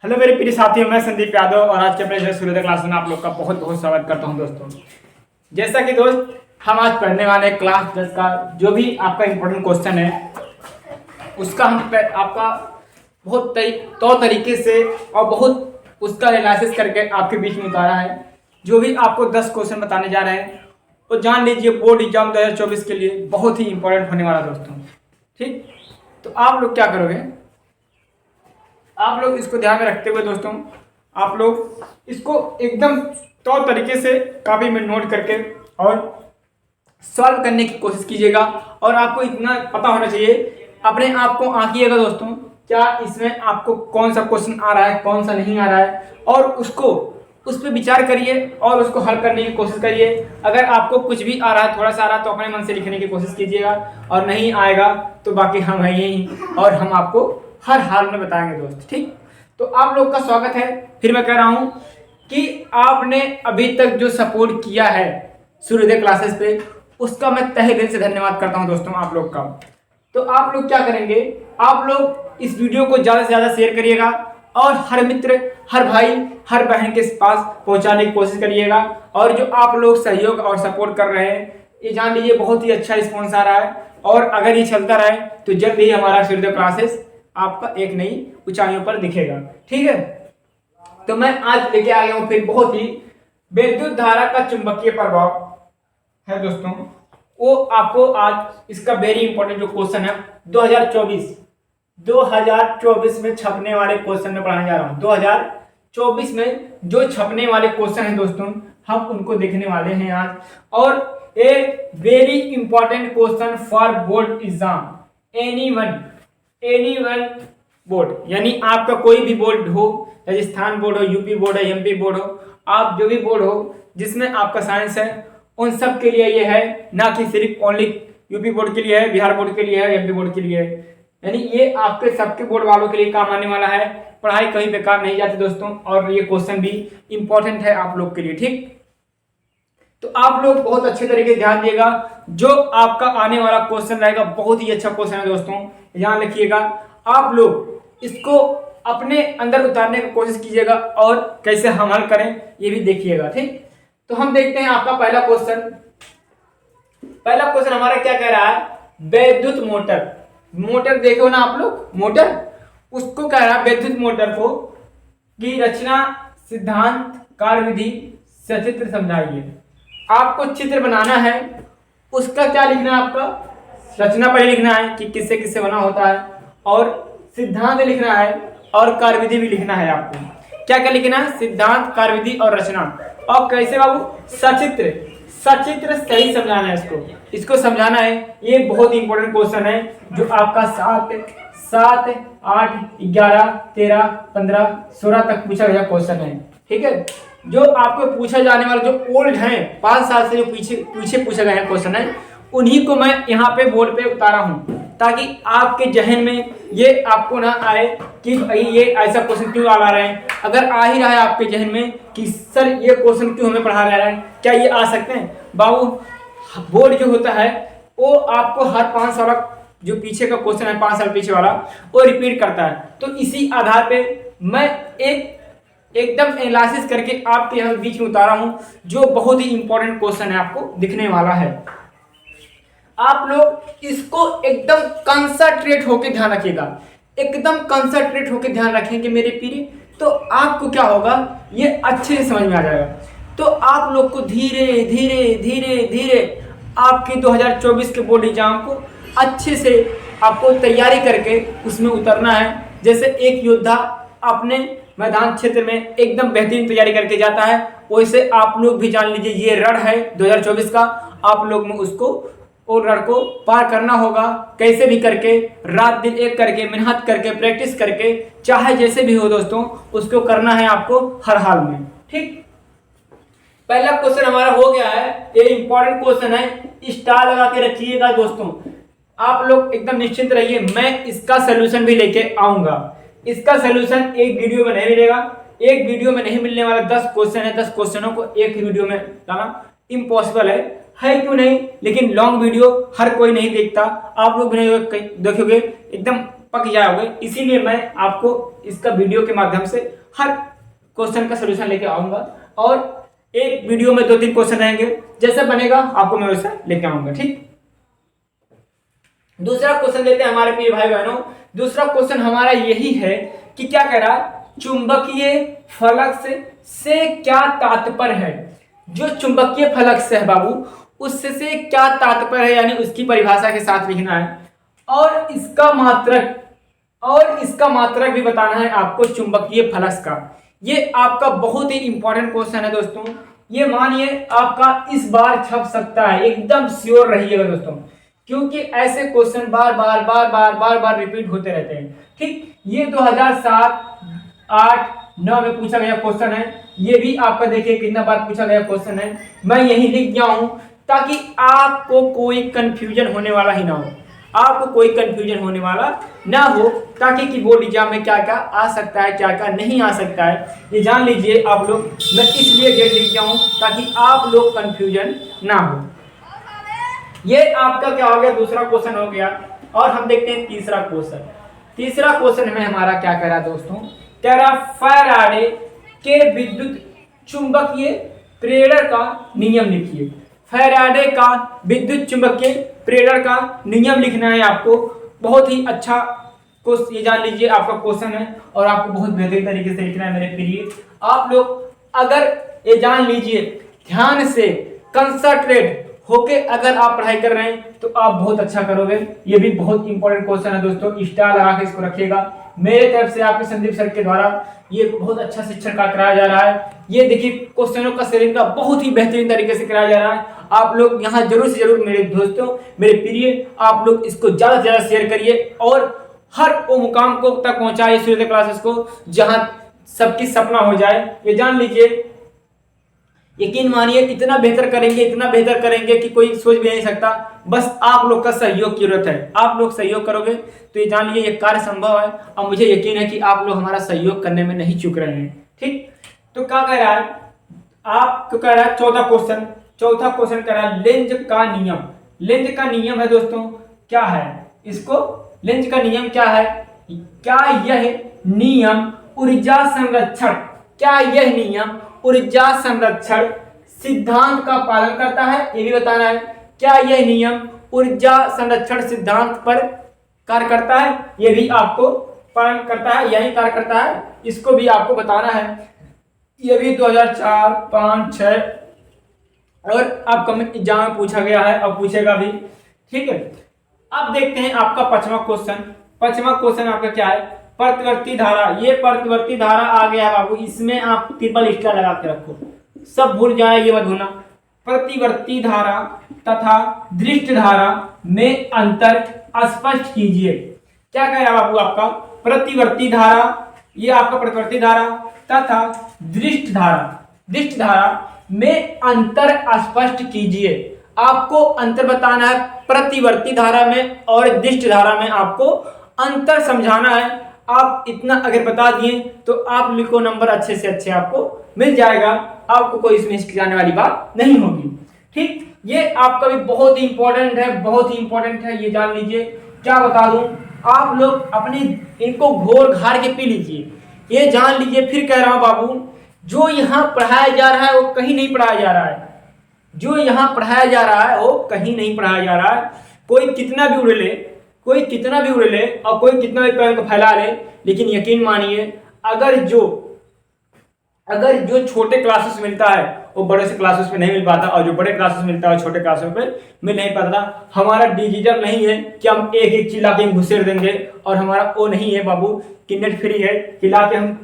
Hello मेरे प्रिय साथियों, मैं संदीप यादव और आज के अपने सूर्योदय क्लास में आप लोग का बहुत बहुत स्वागत करता हूं। दोस्तों, जैसा कि दोस्त हम आज पढ़ने वाले क्लास 10 का जो भी आपका इम्पोर्टेंट क्वेश्चन है उसका हम आपका बहुत तौर तरीके से और बहुत उसका एनालिसिस करके आपके बीच में उतारा है। जो भी आपको 10 क्वेश्चन बताने जा रहे हैं वो जान लीजिए बोर्ड एग्जाम 2024 के लिए बहुत ही इंपॉर्टेंट होने वाला दोस्तों। ठीक, तो आप लोग क्या करोगे, आप लोग इसको ध्यान में रखते हुए दोस्तों आप लोग इसको एकदम तौर तरीके से कॉपी में नोट करके और सॉल्व करने की कोशिश कीजिएगा। और आपको इतना पता होना चाहिए, अपने आप को आंकिएगा दोस्तों, क्या इसमें आपको कौन सा क्वेश्चन आ रहा है कौन सा नहीं आ रहा है, और उस पर विचार करिए और उसको हल करने की कोशिश करिए। अगर आपको कुछ भी आ रहा है, थोड़ा सा आ रहा है, तो अपने मन से लिखने की कोशिश कीजिएगा, और नहीं आएगा तो बाकी हम हैं यही और हम आपको हर हाल में बताएंगे दोस्त। ठीक, तो आप लोग का स्वागत है। फिर मैं कह रहा हूं कि आपने अभी तक जो सपोर्ट किया है सूर्योदय क्लासेस पे उसका मैं तहे दिल से धन्यवाद करता हूं दोस्तों आप लोग का। तो आप लोग क्या करेंगे, आप लोग इस वीडियो को ज़्यादा से ज़्यादा शेयर करिएगा और हर मित्र, हर भाई, हर बहन के पास पहुंचाने की कोशिश करिएगा। और जो आप लोग सहयोग और सपोर्ट कर रहे हैं ये जान लीजिए बहुत ही अच्छा रिस्पॉन्स आ रहा है, और अगर ये चलता रहे तो जल्द ही हमारा सूर्योदय क्लासेस आपका एक नई ऊंचाइयों पर दिखेगा। ठीक है, तो मैं आज लेके आ गया हूं फिर बहुत ही विद्युत धारा का चुंबकीय प्रभाव है दोस्तों। वो आपको आज इसका वेरी इंपॉर्टेंट जो क्वेश्चन है 2024 में छपने वाले क्वेश्चन में पढ़ाने जा रहा हूं। 2024 में जो छपने वाले क्वेश्चन है दोस्तों हम उनको देखने वाले हैं आज। और a very important question for board exam, any one board, यानी आपका कोई भी बोर्ड हो, राजस्थान बोर्ड हो, यूपी बोर्ड हो, एमपी बोर्ड हो, आप जो भी बोर्ड हो जिसमें आपका साइंस है उन सब के लिए ये है, ना कि सिर्फ ओनली यूपी बोर्ड के लिए है, बिहार बोर्ड के लिए है, एमपी बोर्ड के लिए है। यानी ये आपके सबके बोर्ड वालों के लिए काम आने वाला है। पढ़ाई कहीं बेकार नहीं जाती दोस्तों, और ये क्वेश्चन भी इंपॉर्टेंट है आप लोग के लिए। ठीक, तो आप लोग बहुत अच्छे तरीके से ध्यान दिएगा। जो आपका आने वाला क्वेश्चन रहेगा बहुत ही अच्छा क्वेश्चन है दोस्तों, ध्यान रखिएगा। आप लोग इसको अपने अंदर उतारने की कोशिश कीजिएगा और कैसे हम हल करें ये भी देखिएगा। ठीक, तो हम देखते हैं आपका पहला क्वेश्चन हमारा क्या कह रहा है, विद्युत मोटर देखो ना आप लोग, मोटर उसको कह रहा है विद्युत मोटर को की रचना, सिद्धांत, कार्यविधि सचित्र समझाइए। आपको चित्र बनाना है, उसका क्या लिखना है, आपका रचना पहले लिखना है कि किससे किससे बना होता है, और सिद्धांत लिखना है, और कार्यविधि भी लिखना है। आपको क्या क्या लिखना है, सिद्धांत, कार्यविधि और रचना। और कैसे बाबू, सचित्र सही समझाना है, इसको समझाना है। ये बहुत इंपॉर्टेंट क्वेश्चन है जो आपका 7, 8, 11, 13, 15, 16 तक पूछा गया क्वेश्चन है। ठीक है, जो आपको पूछा जाने वाला जो ओल्ड है 5 साल से जो पीछे पूछा गया क्वेश्चन है उन्हीं को मैं यहाँ पे बोर्ड पे उतारा हूँ, ताकि आपके जहन में ये आपको ना आए कि भाई ये ऐसा क्वेश्चन क्यों आ रहा है। अगर आ ही रहा है आपके जहन में कि सर ये क्वेश्चन क्यों हमें पढ़ा रहा है, क्या ये आ सकते हैं बाबू। बोर्ड जो होता है वो आपको हर 5 साल जो पीछे का क्वेश्चन है 5 साल पीछे वाला वो रिपीट करता है। तो इसी आधार पे मैं एकदम एनालिसिस करके आपके यहाँ बीच में उतारा हूँ जो बहुत ही इंपॉर्टेंट क्वेश्चन है, आपको दिखने वाला है। आप लोग इसको एकदम कंसंट्रेट होकर ध्यान रखिएगा, एकदम कंसंट्रेट होकर ध्यान रखेंगे मेरे प्रिय, तो आपको क्या होगा ये अच्छे से समझ में आ जाएगा। तो आप लोग को धीरे धीरे धीरे धीरे आपके 2024 के बोर्ड एग्जाम को अच्छे से आपको तैयारी करके उसमें उतरना है। जैसे एक योद्धा अपने मैदान क्षेत्र में एकदम बेहतरीन तैयारी करके जाता है, वैसे आप लोग भी जान लीजिए ये रण है 2024 का, आप लोग में उसको और रण को पार करना होगा। कैसे भी करके, रात दिन एक करके, मेहनत करके, प्रैक्टिस करके, चाहे जैसे भी हो दोस्तों उसको करना है आपको हर हाल में। ठीक, पहला क्वेश्चन हमारा हो गया है, ये इंपॉर्टेंट क्वेश्चन है, स्टार लगा के रखिएगा दोस्तों। आप लोग एकदम निश्चिंत रहिए, मैं इसका सोल्यूशन भी लेके आऊंगा। इसका सोल्यूशन एक वीडियो में नहीं मिलेगा, एक वीडियो में नहीं मिलने वाला। 10 क्वेश्चन है, 10 क्वेश्चनों को एक ही वीडियो में लाना इम्पॉसिबल है क्यों नहीं, लेकिन लॉन्ग वीडियो हर कोई नहीं देखता। आप लोग भी नहीं देखोगे, एकदम पक जाओगे। इसीलिए मैं आपको इसका वीडियो के माध्यम से हर क्वेश्चन का सोल्यूशन लेके आऊंगा और एक वीडियो में 2-3 क्वेश्चन रहेंगे, जैसा बनेगा आपको मैं वैसा लेके आऊंगा। ठीक, दूसरा क्वेश्चन लेते हैं हमारे प्रिय भाई बहनों। दूसरा क्वेश्चन हमारा यही है कि क्या कह रहा है, चुंबकीय फलक से क्या तात्पर्य है। जो चुंबकीय फलक से है बाबू, उससे क्या तात्पर्य है, यानी उसकी परिभाषा के साथ लिखना है और इसका मात्रक भी बताना है आपको चुंबकीय फलक का। ये आपका बहुत ही इंपॉर्टेंट क्वेश्चन है दोस्तों। ये मानिए आपका इस बार छप सकता है, एकदम श्योर रहिएगा दोस्तों, क्योंकि ऐसे क्वेश्चन बार बार रिपीट होते रहते हैं। ठीक, ये 2007, 8, 9 में पूछा गया क्वेश्चन है। ये भी आपका देखिए कितना बार पूछा गया क्वेश्चन है। मैं यही लिख गया हूं ताकि आपको कोई कंफ्यूजन होने वाला ही ना हो, ताकि कि बोर्ड एग्जाम में क्या क्या आ सकता है, क्या क्या नहीं आ सकता है, ये जान लीजिए आप लोग। मैं इसलिए डेट लिख गया हूं ताकि आप लोग कंफ्यूजन ना हो। ये आपका क्या हो गया, दूसरा क्वेश्चन हो गया। और हम देखते हैं तीसरा क्वेश्चन में हमारा क्या कह रहा है दोस्तों, कह रहा फैराडे के विद्युत चुंबकीय प्रेरण का नियम लिखिए। फैराडे का विद्युत चुंबकीय प्रेरण का नियम लिखना है आपको। बहुत ही अच्छा क्वेश्चन, ये जान लीजिए आपका क्वेश्चन है और आपको बहुत बेहतरीन तरीके से लिखना है मेरे प्रिय। आप लोग अगर ये जान लीजिए, ध्यान से कंसंट्रेट होके अगर आप पढ़ाई कर रहे हैं तो आप बहुत अच्छा करोगे। ये भी बहुत इंपॉर्टेंट क्वेश्चन है दोस्तों, स्टार लगा के इसको रखिएगा। मेरे तरफ से आपके संदीप सर के द्वारा ये बहुत अच्छा शिक्षण का कराया जा रहा है। ये देखिए क्वेश्चनों का सेटिंग का बहुत ही बेहतरीन तरीके से कराया जा रहा है। आप लोग यहाँ जरूर से जरूर मेरे दोस्तों, मेरे प्रिय, आप लोग इसको ज्यादा से ज्यादा शेयर करिए और हर वो मुकाम को तक पहुंचाइए सूर्योदय क्लासेस को, जहां सबकी सपना हो जाए। ये जान लीजिए, यकीन मानिए इतना बेहतर करेंगे कि कोई सोच भी नहीं सकता। बस आप लोग का सहयोग की जरूरत है। आप लोग सहयोग करोगे तो ये जान लीजिए ये कार्य संभव है और मुझे यकीन है कि आप लोग हमारा सहयोग करने में नहीं चूक रहे हैं। ठीक, तो क्या कह रहा है, आपको कह रहा है चौथा क्वेश्चन कह रहा है लेंज का नियम है दोस्तों। क्या है इसको, लेंज का नियम क्या है, क्या यह नियम ऊर्जा संरक्षण सिद्धांत का पालन करता है, ये भी बताना है। क्या यह नियम ऊर्जा संरक्षण सिद्धांत पर कार्य करता है, ये भी आपको पालन करता है, यही कार्य करता है, इसको भी आपको बताना है। ये भी 2004, 5, 6 और आपका एग्जाम में पूछा गया है और पूछेगा भी। ठीक है, अब देखते हैं आपका पांचवा क्वेश्चन आपका क्या है, प्रतिवर्ती धारा। ये प्रतिवर्ती धारा आ गया है बाबू, इसमें आप ट्रिपल स्टार लगा के रखो, सब भूल जाए, ये मत भूलना। प्रतिवर्ती धारा तथा दृष्ट धारा में अंतर स्पष्ट कीजिए। क्या कह रहा बाबू आपका, प्रतिवर्ती धारा, ये आपका प्रतिवर्ती धारा तथा दृष्ट धारा में अंतर स्पष्ट कीजिए। आपको अंतर बताना है प्रतिवर्ती धारा में और दृष्ट धारा में, आपको अंतर समझाना है। आप इतना अगर बता दिए तो आप लिखो, नंबर अच्छे से अच्छे आपको मिल जाएगा, आपको कोई इसमें हिचकिचाने वाली बात नहीं होगी। ठीक, ये आपका भी बहुत ही इंपॉर्टेंट है, ये जान लीजिए। क्या बता दूं, आप लोग अपनी इनको घोर घार के पी लीजिए, ये जान लीजिए। फिर कह रहा हूं बाबू, जो यहाँ पढ़ाया जा रहा है वो कहीं नहीं पढ़ाया जा रहा है, वो कहीं नहीं पढ़ाया जा रहा है। कोई कितना भी उड़ ले और कोई कितना भी पैर को फैला ले, लेकिन यकीन मानिए अगर जो छोटे क्लासेस मिलता है वो बड़े से क्लासेस में नहीं मिल पाता, और जो बड़े क्लासेस मिलता है वो छोटे क्लासेस में मिल नहीं पाता। हमारा डिजिटल नहीं है कि हम एक चिल्ला के घुसेड़ देंगे, और हमारा वो नहीं है बाबू कि नेट फ्री है चिल्ला के हम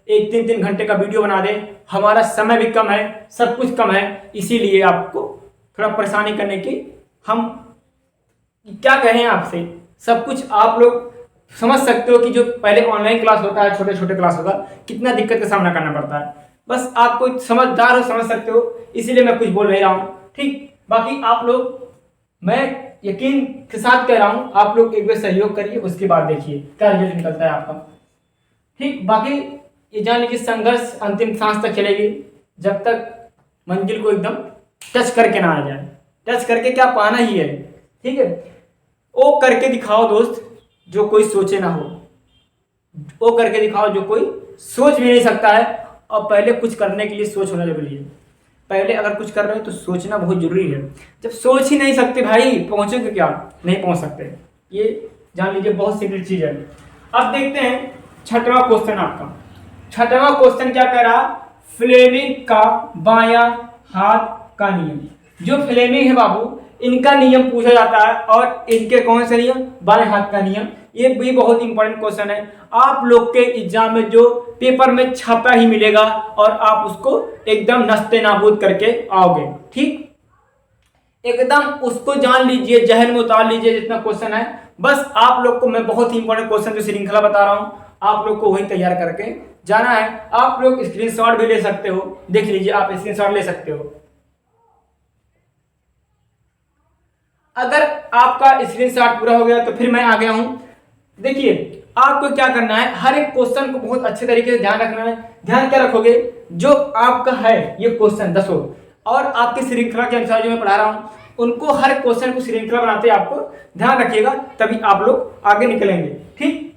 1-3 घंटे का वीडियो बना दें। हमारा समय भी कम है, सब कुछ कम है, इसीलिए आपको थोड़ा परेशानी करने की हम क्या कहें आपसे, सब कुछ आप लोग समझ सकते हो कि जो पहले ऑनलाइन क्लास होता है, छोटे क्लास होता है, कितना दिक्कत का सामना करना पड़ता है। बस आपको समझदार हो, समझ सकते हो, इसीलिए मैं कुछ बोल नहीं रहा हूँ। ठीक, बाकी आप लोग, मैं यकीन के साथ कह रहा हूँ, आप लोग एक बार सहयोग करिए, उसके बाद देखिए क्या रिजल्ट निकलता है आपका। ठीक, बाकी ये जान लीजिए संघर्ष अंतिम सांस तक चलेगी, जब तक मंजिल को एकदम टच करके ना आ जाए। टच करके क्या पाना ही है, ठीक है, वो करके दिखाओ दोस्त, जो कोई सोचे ना हो, वो करके दिखाओ जो कोई सोच भी नहीं सकता है। और पहले कुछ करने के लिए सोच होना जरूरी है। पहले अगर कुछ कर रहे हो तो सोचना बहुत जरूरी है। जब सोच ही नहीं सकते भाई, पहुंचोगे क्या? नहीं पहुंच सकते। ये जान लीजिए, बहुत सिंपल चीज है। अब देखते हैं छठवां क्वेश्चन आपका। छठवां क्वेश्चन क्या कह रहा? फ्लेमिंग का बायां हाथ का नियम। जो फ्लेमिंग है बाबू, इनका नियम पूछा जाता है, और इनके कौन से नियम? बाएं हाथ का नियम। ये भी बहुत इंपॉर्टेंट क्वेश्चन है। आप लोग के एग्जाम में जो पेपर में छापा ही मिलेगा, और आप उसको एकदम नस्ते नाबूद करके आओगे। ठीक, एकदम उसको जान लीजिए, जहन में उतार लीजिए जितना क्वेश्चन है। बस आप लोग को मैं बहुत ही इंपॉर्टेंट क्वेश्चन जो श्रृंखला बता रहा हूं, आप लोग को वही तैयार करके जाना है। आप लोग स्क्रीनशॉट भी ले सकते हो, देख लीजिए, आप स्क्रीनशॉट ले सकते हो। अगर आपका स्क्रीनशॉट पूरा हो गया तो फिर मैं आ गया हूं। देखिए, आपको क्या करना है, हर एक क्वेश्चन को बहुत अच्छे तरीके से ध्यान रखना है। ध्यान क्या रखोगे? जो आपका है ये क्वेश्चन 10 और आपकी श्रृंखला के अनुसार जो मैं पढ़ा रहा हूं, उनको हर क्वेश्चन को श्रृंखला बनाते आपको ध्यान रखिएगा, तभी आप लोग आगे निकलेंगे। ठीक,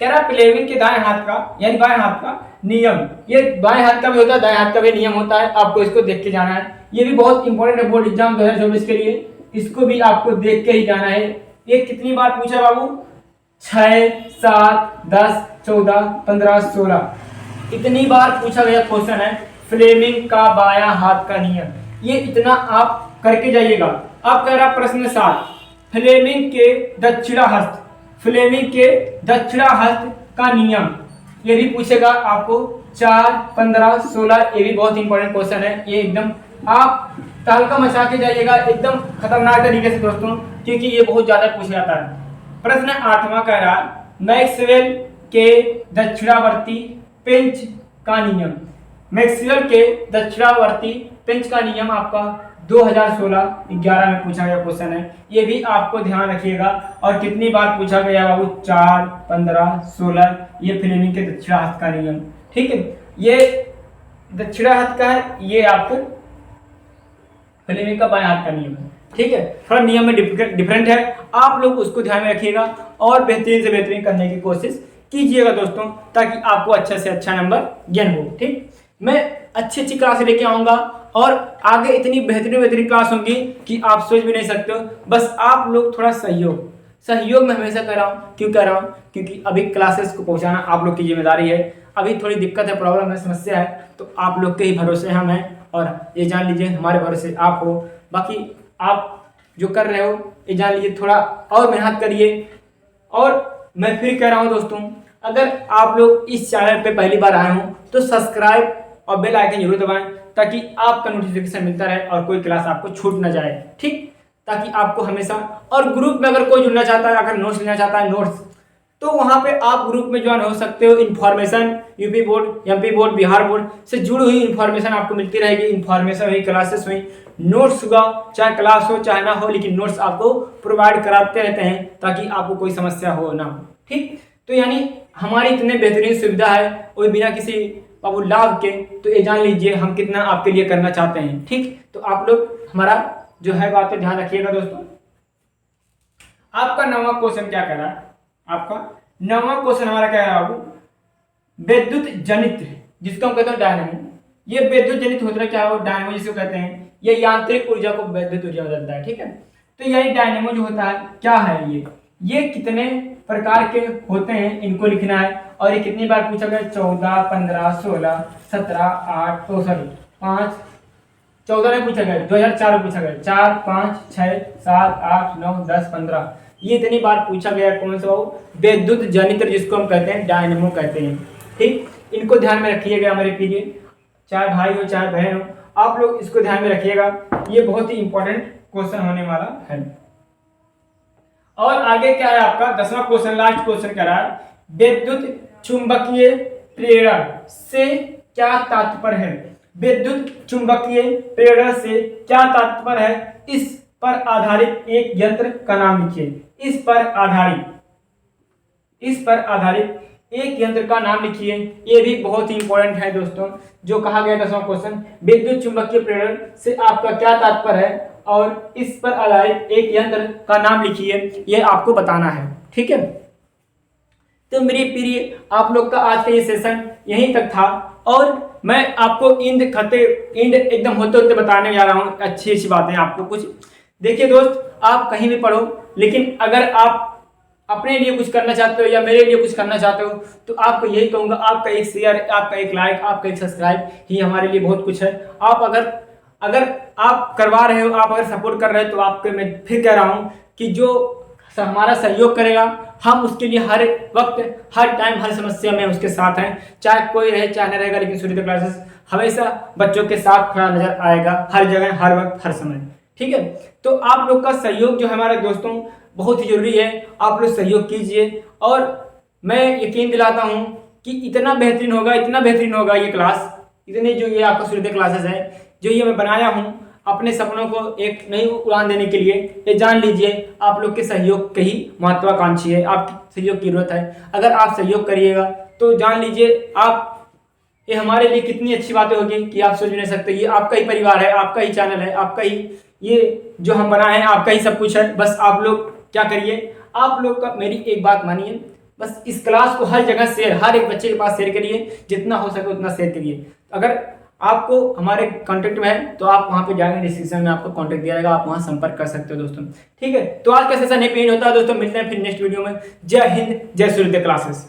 कह रहा फ्लेमिंग के दाएं हाथ का यानी बाएं हाथ का नियम। ये बाएं हाथ का भी होता है, दाएं हाथ का भी नियम होता है। आपको इसको देख के जाना है। ये भी बहुत इंपॉर्टेंट है बोर्ड एग्जाम 2024 के लिए। इसको भी आपको देख के ही जाना है। ये कितनी बार पूछा बाबू? 6, 7, 10, 14, 15, 16 इतनी बार पूछा गया क्वेश्चन है फ्लेमिंग का बायां हाथ का नियम। ये इतना आप करके जाइएगा। अब कह रहा प्रश्न 7, फ्लेमिंग के दक्षिणा हस्त, फ्लेमिंग के दक्षिणा हस्त का नियम। ये भी पूछेगा आपको 4, 15, 16। ये भी बहुत इंपॉर्टेंट क्वेश्चन है। ये एकदम आप तहलका मचा के जाइएगा, एकदम खतरनाक तरीके से दोस्तों, क्योंकि ये बहुत ज्यादा पूछा जाता है। प्रश्न 8वां कह रहा मैक्सवेल के दक्षिणावर्ती पेंच का नियम। मैक्सवेल के दक्षिणावर्ती पेंच का नियम आपका 2016-11 में पूछा गया क्वेश्चन है। ये भी आपको ध्यान रखिएगा। और कितनी बार पूछा गया बाबू? 4, 15, 16। ये फ्लेमिंग के दक्षिणाहस्त का नियम। ठीक है, ये दक्षिणाहस्त का है, ये आपको फ्लेमिंग का बाएं हाथ का नियम है। ठीक है, थोड़ा नियम में डिफरेंट है, आप लोग उसको ध्यान में रखिएगा और बेहतरीन से बेहतरीन करने की कोशिश कीजिएगा दोस्तों, ताकि आपको अच्छा से अच्छा नंबर गेन हो। ठीक, मैं अच्छी अच्छी क्लास लेके आऊंगा, और आगे इतनी बेहतरीन बेहतरीन क्लास होंगी कि आप सोच भी नहीं सकते हो। बस आप लोग थोड़ा सहयोग मैं हमेशा कर रहा हूँ। क्यों कर रहा हूँ? क्योंकि अभी क्लासेस को पहुँचाना आप लोग की जिम्मेदारी है। अभी थोड़ी दिक्कत है, प्रॉब्लम है, समस्या है, तो आप लोग के ही भरोसे हम हैं, और ये जान लीजिए हमारे भरोसे आप हो। बाकी आप जो कर रहे हो ये जान लीजिए, थोड़ा और मेहनत करिए। और मैं फिर कह रहा हूँ दोस्तों, अगर आप लोग इस चैनल पे पहली बार आए हो तो सब्सक्राइब और बेल आइकन जरूर दबाएं, ताकि आपका नोटिफिकेशन मिलता रहे और कोई क्लास आपको छूट ना जाए। ठीक, ताकि आपको हमेशा, और ग्रुप में अगर कोई जुड़ना चाहता है, अगर नोट्स लेना चाहता है नोट्स, तो वहां पे आप ग्रुप में ज्वाइन हो सकते हो। Information UP board, MP board, Bihar board से जुड़ी हुई इन्फॉर्मेशन आपको मिलती रहेगी। इन्फॉर्मेशन हुई, क्लासेस हुई, नोट्स हुआ, चाहे क्लास हो चाहे ना हो, लेकिन नोट्स आपको प्रोवाइड कराते रहते हैं, ताकि आपको कोई समस्या हो ना हो। ठीक, तो यानी हमारी इतने बेहतरीन सुविधा है, वो बिना किसी बाबू लाभ के, तो ये जान लीजिए हम कितना आपके लिए करना चाहते हैं। ठीक, तो आप लोग हमारा जो है बात पे ध्यान रखिएगा दोस्तों। आपका 9वां क्वेश्चन क्या कह रहा है? आपका 9वां क्वेश्चन हमारा क्या है बाबू? विद्युत जनित, जिसको हम कहते हैं डायनेमो। ये विद्युत जनित होता है, क्या है वो? डायनेमो जिसको कहते हैं, ये यांत्रिक ऊर्जा को विद्युत ऊर्जा बदलता है। ठीक है, तो यही डायनेमो जो होता है क्या है? ये कितने प्रकार के होते हैं इनको लिखना है। और ये कितनी बार पूछा गया? 14, 15, 16, 17, 8, 5, 14 में पूछा गया, 2004 में पूछा गया, 4, 5, 6, 7, 8, 9, 10, 15। ये इतनी बार पूछा गया कौन सा? विद्युत जनित्र, जिसको हम कहते हैं डायनेमो कहते हैं। ठीक, इनको ध्यान में रखिएगा मेरे प्रिय, चाहे भाई हो चाहे बहन हो, आप लोग इसको ध्यान में रखिएगा। ये बहुत ही इंपॉर्टेंट क्वेश्चन होने वाला है। और आगे क्या है आपका 10वां क्वेश्चन, लास्ट क्वेश्चन कह रहा है विद्युत चुंबकीय प्रेरण से क्या तात्पर्य है? विद्युत चुंबकीय प्रेरण से क्या तात्पर्य है? इस पर आधारित एक यंत्र का नाम लिखिए। इस पर आधारित एक यंत्र का नाम लिखिए। ये भी बहुत ही इंपॉर्टेंट है दोस्तों, जो कहा गया 10वां क्वेश्चन, विद्युत चुंबकीय प्रेरण से आपका क्या तात्पर्य है, और इस पर आधारित एक यंत्र का नाम लिखिए, ये आपको बताना है। ठीक है। तो मेरे प्रिय आप लोग का आज का ये सेशन यहीं तक था, और मैं आपको इंड एकदम होते होते बताने जा रहा हूँ अच्छी अच्छी बातें आपको कुछ। देखिए दोस्त, आप कहीं भी पढ़ो, लेकिन अगर आप अपने लिए कुछ करना चाहते हो या मेरे लिए कुछ करना चाहते हो तो आपको यही कहूँगा, आपका एक शेयर, आपका एक लाइक, आपका एक सब्सक्राइब ही हमारे लिए बहुत कुछ है। आप अगर अगर आप करवा रहे हो, आप अगर सपोर्ट कर रहे हो, तो आपको मैं फिर कह रहा हूँ कि जो हमारा सहयोग करेगा, हम उसके लिए हर वक्त, हर टाइम, हर समस्या में उसके साथ हैं। चाहे कोई रहे चाहे न रहेगा, लेकिन सूर्योदय क्लासेस हमेशा बच्चों के साथ खड़ा नजर आएगा, हर जगह, हर वक्त, हर समय। ठीक है। तो आप लोग का सहयोग जो है हमारे दोस्तों बहुत ही जरूरी है। आप लोग सहयोग कीजिए, और मैं यकीन दिलाता हूँ कि इतना बेहतरीन होगा, इतना बेहतरीन होगा ये क्लास, इतने जो ये आपका सूर्योदय क्लासेस है, जो ये मैं बनाया हूँ अपने सपनों को एक नई उड़ान देने के लिए। ये जान लीजिए आप लोग के सहयोग के ही महत्वाकांक्षी है, आपकी सहयोग की जरूरत है। अगर आप सहयोग करिएगा तो जान लीजिए आप, ये हमारे लिए कितनी अच्छी बातें होगी कि आप सोच नहीं सकते। ये आपका ही परिवार है, आपका ही चैनल है, आपका ही ये जो हम बनाए हैं, आपका ही सब कुछ है। बस आप लोग क्या करिए, आप लोग का मेरी एक बात मानिए, बस इस क्लास को हर जगह शेयर, हर एक बच्चे के पास शेयर करिए, जितना हो सके उतना शेयर करिए। अगर आपको हमारे कांटेक्ट में है तो आप वहां पे जाएंगे, डिस्क्रिप्शन में आपको कांटेक्ट दिया रहेगा, आप वहां संपर्क कर सकते हो दोस्तों। ठीक है, तो आज का सेशन यहीं पे एंड होता है दोस्तों, मिलते हैं फिर नेक्स्ट वीडियो में। जय हिंद, जय सूर्योदय क्लासेस।